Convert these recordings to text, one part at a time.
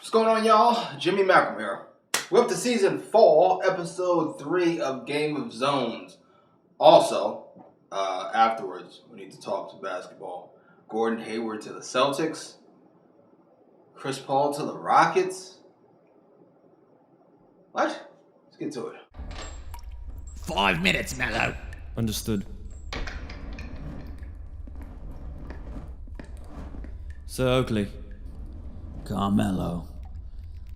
What's going on, y'all? Jimmy Macram here. We're up to Season 4, Episode 3 of Game of Zones. Also, afterwards, we need to talk to basketball. Gordon Hayward to the Celtics. Chris Paul to the Rockets. What? Let's get to it. 5 minutes, Mello. Understood. Sir Oakley. Carmelo.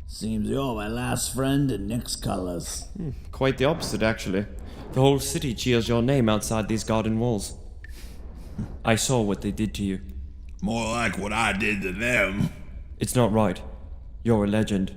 Seems you're my last friend in Nick's colors. Quite the opposite, actually. The whole city cheers your name outside these garden walls. I saw what they did to you. More like what I did to them. It's not right. You're a legend.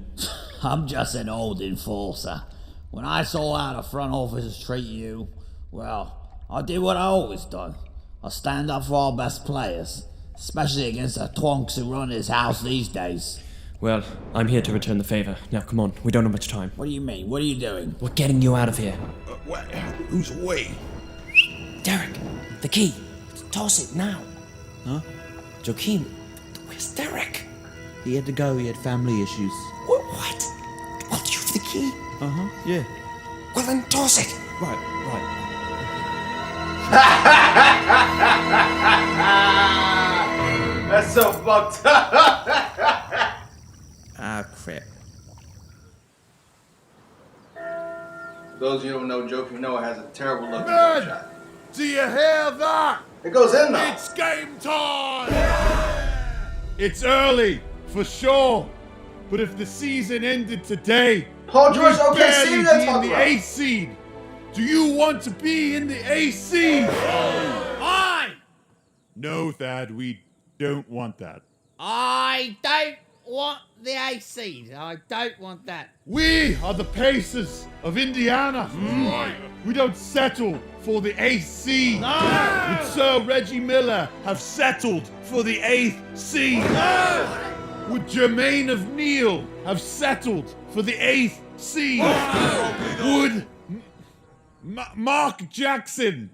I'm just an old enforcer. When I saw how the front office treat you, well, I did what I always done. I stand up for our best players, especially against the twonks who run his house these days. Well, I'm here to return the favor. Now, come on. We don't have much time. What do you mean? What are you doing? We're getting you out of here. What? Who's away? Derek, the key. Toss it now. Huh? Joaquin, where's Derek? He had to go, he had family issues. What? What? You have the key? Uh-huh, yeah. Well, then toss it. Right. That's so fucked up. Ah, crap. For those of you who don't know, Joe, you know it has a terrible looking Man! shot. Do you hear that? It goes in though. It's game time! It's early, for sure. But if the season ended today, Paul George, we'd okay, barely see, be that's in talking the about. 8th seed. Do you want to be in the 8th seed? I No, Thad, we don't want that. don't want the A seed. I don't want that. We are the Pacers of Indiana. We don't settle for the 8th seed. No! Would Sir Reggie Miller have settled for the 8th seed? No! Would Jermaine of Neal have settled for the 8th seed? Would Mark Jackson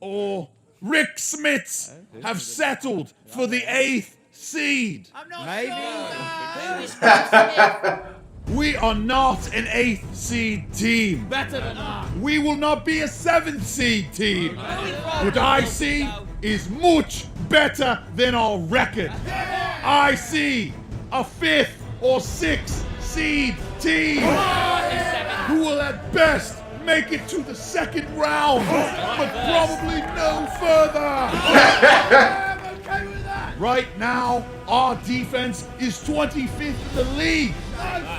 or Rick Smits have settled for the 8th seed? I'm not Maybe. sure. Who is Smith? We are not an 8th seed team. Better than that. We will not be a 7th seed team. What I see is much better than our record. I see a 5th or 6th seed team who will at best make it to the second round, but probably no further. I'm okay with that. Right now, our defense is 25th in the league.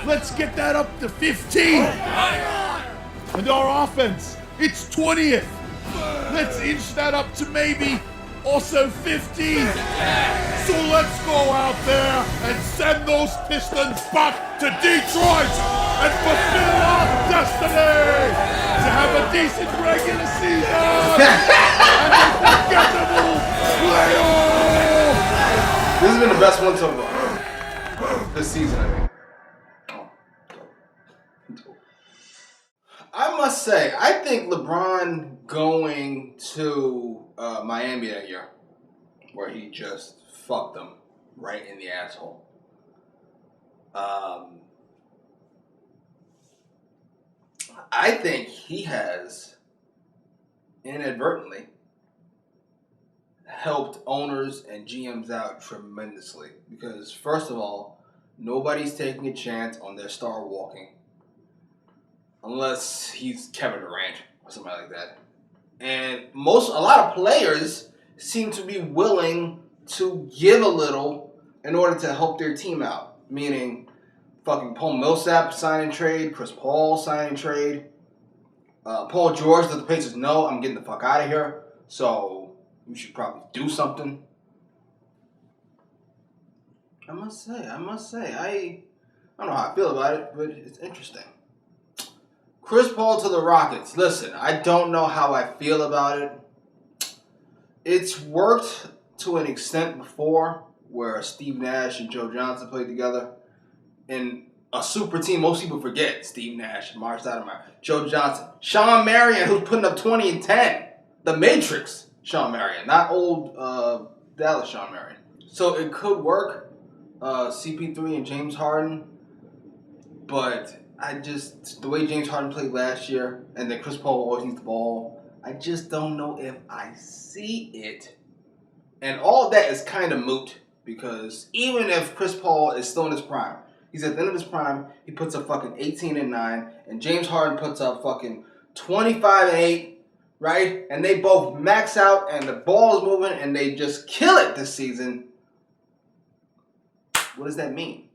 Let's get that up to 15. And our offense, it's 20th. Let's inch that up to maybe also 15. So let's go out there and send those Pistons back to Detroit and fulfill our destiny to have a decent regular season and a forgettable playoff. This has been the best one so far. This season, I mean. I must say, I think LeBron going to Miami that year, where he just fucked them right in the asshole. I think he has inadvertently helped owners and GMs out tremendously. Because, first of all, nobody's taking a chance on their star walking. Unless he's Kevin Durant or something like that. And a lot of players seem to be willing to give a little in order to help their team out. Meaning, fucking Paul Millsap sign and trade, Chris Paul sign and trade. Paul George let the Pacers know, I'm getting the fuck out of here. So, you should probably do something. I must say, I don't know how I feel about it, but it's interesting. Chris Paul to the Rockets. Listen, I don't know how I feel about it. It's worked to an extent before where Steve Nash and Joe Johnson played together. In a super team, most people forget Steve Nash, Mark Stoudemire, Joe Johnson, Sean Marion, who's putting up 20 and 10. The Matrix Sean Marion, not old Dallas Sean Marion. So it could work. CP3 and James Harden, but the way James Harden played last year, and then Chris Paul always needs the ball, I just don't know if I see it. And all of that is kind of moot, because even if Chris Paul is still in his prime, he's at the end of his prime, he puts up fucking 18 and 9, and James Harden puts up fucking 25 and 8, right? And they both max out, and the ball is moving, and they just kill it this season. What does that mean?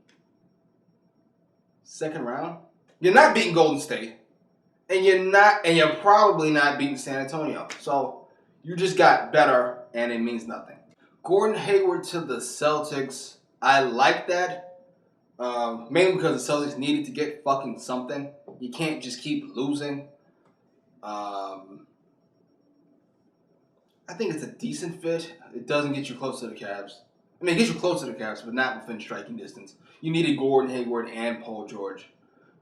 Second round? You're not beating Golden State, and you're probably not beating San Antonio. So you just got better, and it means nothing. Gordon Hayward to the Celtics. I like that. Mainly because the Celtics needed to get fucking something. You can't just keep losing. I think it's a decent fit. It doesn't get you close to the Cavs. I mean, it gets you close to the Cavs, but not within striking distance. You needed Gordon Hayward and Paul George.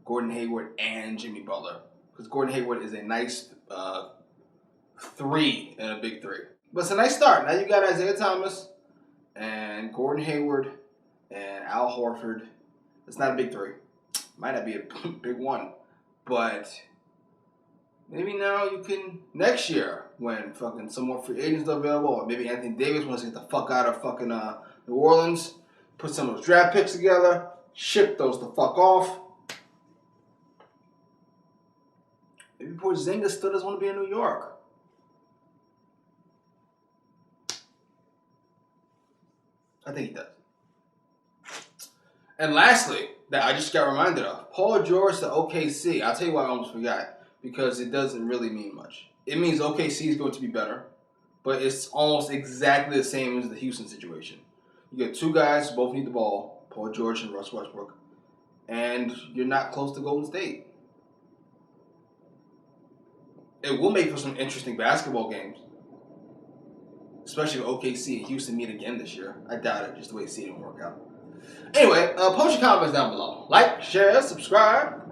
Gordon Hayward and Jimmy Butler. Because Gordon Hayward is a nice 3 in a big 3. But it's a nice start. Now you got Isaiah Thomas and Gordon Hayward and Al Horford. It's not a big 3. Might not be a big 1. But maybe now you can, next year, when fucking some more free agents are available, or maybe Anthony Davis wants to get the fuck out of fucking New Orleans, put some of those draft picks together, ship those the fuck off. Maybe Porzingis still doesn't want to be in New York. I think he does. And lastly, that I just got reminded of, Paul George to OKC. I'll tell you why I almost forgot. Because it doesn't really mean much. It means OKC is going to be better, but it's almost exactly the same as the Houston situation. You get 2 guys who both need the ball, Paul George and Russ Westbrook, and you're not close to Golden State. It will make for some interesting basketball games, especially if OKC and Houston meet again this year. I doubt it, just the way seeding will work out. Anyway, post your comments down below. Like, share, subscribe.